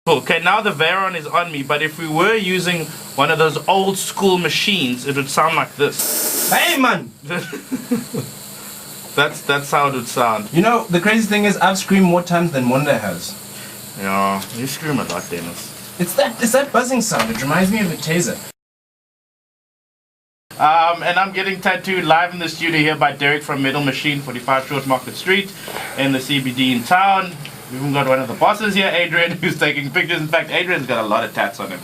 Okay, now the Veyron is on me, but if we were using one of those old school machines, it would sound like this. Hey man! That's how it would sound. You know, the crazy thing is I've screamed more times than Wanda has. Yeah, you scream a lot, Dennis. It's that buzzing sound. It reminds me of a taser. And I'm getting tattooed live in the studio here by Derek from Metal Machine, 45 Short Market Street in the CBD in town. We've even got one of the bosses here, Adrian, who's taking pictures. In fact, Adrian's got a lot of tats on him.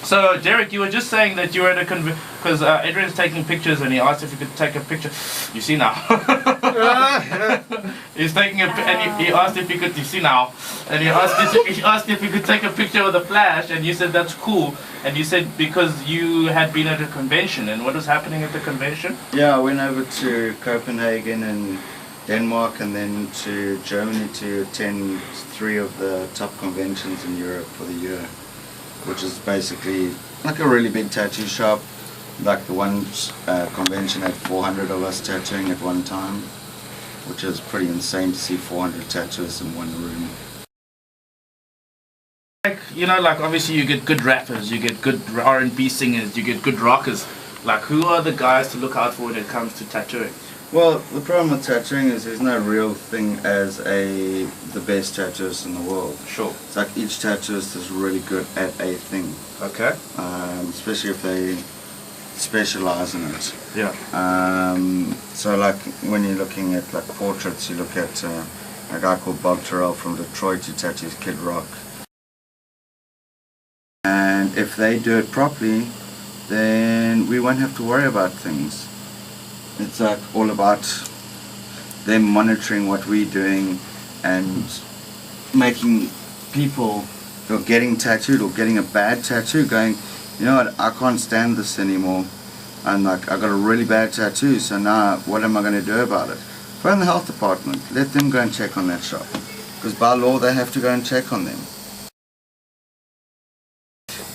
So, Derek, you were just saying that you were at a because Adrian's taking pictures and he asked if you could take a picture. You see now. He's taking and he asked if you could. You see now. And he asked if you could take a picture with a flash, and you said that's cool. And you said because you had been at a convention, and what was happening at the convention? Yeah, I went over to Copenhagen and Denmark, and then to Germany to attend 3 of the top conventions in Europe for the year, which is basically like a really big tattoo shop. Like the one convention had 400 of us tattooing at one time, which is pretty insane to see 400 tattoos in one room. Like, you know, like obviously you get good rappers, you get good R&B singers, you get good rockers. Like, who are the guys to look out for when it comes to tattooing? Well, the problem with tattooing is there's no real thing as the best tattooist in the world. Sure. It's like each tattooist is really good at a thing. Okay. Especially if they specialize in it. Yeah. So like when you're looking at like portraits, you look at a guy called Bob Terrell from Detroit who tattoos Kid Rock. And if they do it properly, then we won't have to worry about things. It's like all about them monitoring what we're doing and making people who are getting tattooed or getting a bad tattoo going, you know what, I can't stand this anymore. And like, I got a really bad tattoo, so now what am I going to do about it? Phone the health department, let them go and check on that shop. Because by law they have to go and check on them.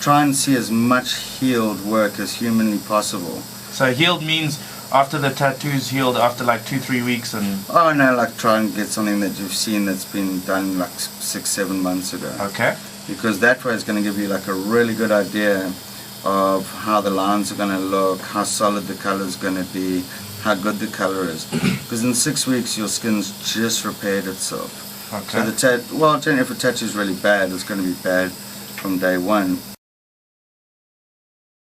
Try and see as much healed work as humanly possible. So healed means after the tattoo's healed after like 2-3 weeks and... Oh no, like try and get something that you've seen that's been done like 6-7 months ago. Okay. Because that way it's going to give you like a really good idea of how the lines are going to look, how solid the color is going to be, how good the color is. Because in 6 weeks your skin's just repaired itself. Okay. So if a tattoo is really bad, it's going to be bad from day one.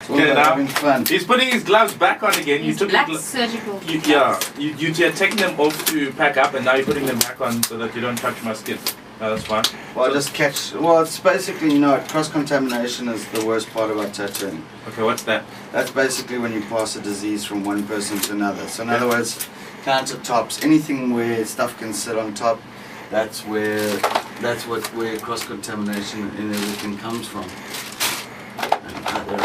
Okay, now he's putting his gloves back on again. You took black surgical. You're taking them off to pack up, and now you're putting them back on so that you don't touch my skin. No, that's fine. Well, it's basically, you know, cross-contamination is the worst part about tattooing. Okay, what's that? That's basically when you pass a disease from one person to another. So in other words, countertops, anything where stuff can sit on top, that's where cross-contamination and everything comes from.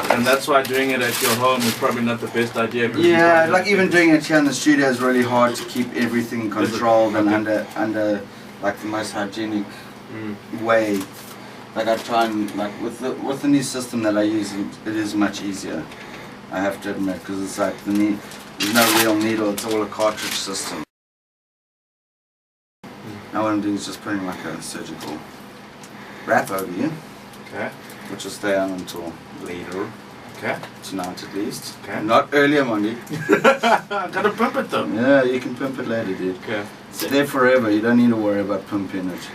And that's why doing it at your home is probably not the best idea. Yeah, like even doing it here in the studio is really hard to keep everything controlled and under like the most hygienic way. Like I try and like with the new system that I use, it is much easier. I have to admit, because it's like there's no real needle; it's all a cartridge system. Now what I'm doing is just putting like a surgical wrap over you. Okay. Which will stay on until later. Okay. Tonight at least. Okay. Not earlier, Monday. Gotta pump it though. Yeah, you can pimp it later, dude. Okay. It's there forever. You don't need to worry about pimping it.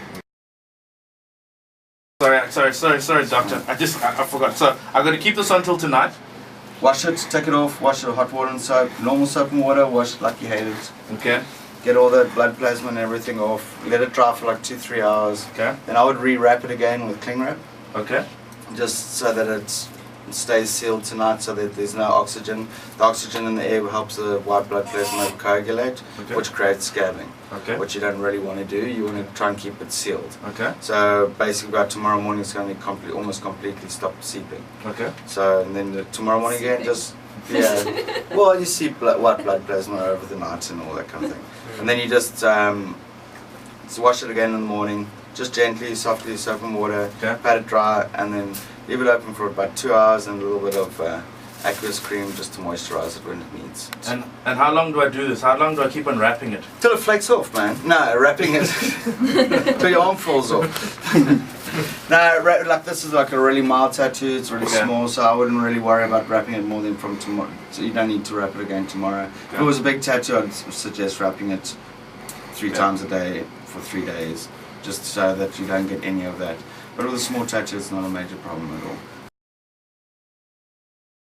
Sorry, doctor. I forgot. So I'm gonna keep this on till tonight. Wash it, take it off, wash it with hot water and soap. Normal soap and water, wash it like you hate it. Okay. Get all the blood plasma and everything off. Let it dry for like 2-3 hours. Okay. Then I would re-wrap it again with cling wrap. Okay. Just so that it stays sealed tonight, so that there's no oxygen. The oxygen in the air helps the white blood plasma coagulate, which creates scabbing. Okay. Which you don't really want to do. You want to try and keep it sealed. Okay. So basically, by tomorrow morning, it's going to almost completely stop seeping. Okay. So and then tomorrow morning again, just well, you see white blood plasma over the night and all that kind of thing. And then you just wash it again in the morning. Just gently, softly, soap and water, pat it dry, and then leave it open for about 2 hours and a little bit of aqueous cream just to moisturize it when it needs. And how long do I do this? How long do I keep on wrapping it? Till it flakes off, man. No, wrapping it till your arm falls off. No, like this is like a really mild tattoo. It's really small, so I wouldn't really worry about wrapping it more than from tomorrow. So you don't need to wrap it again tomorrow. If it was a big tattoo, I'd suggest wrapping it 3 times a day for 3 days, just so that you don't get any of that. But with a small tattoo, it's not a major problem at all.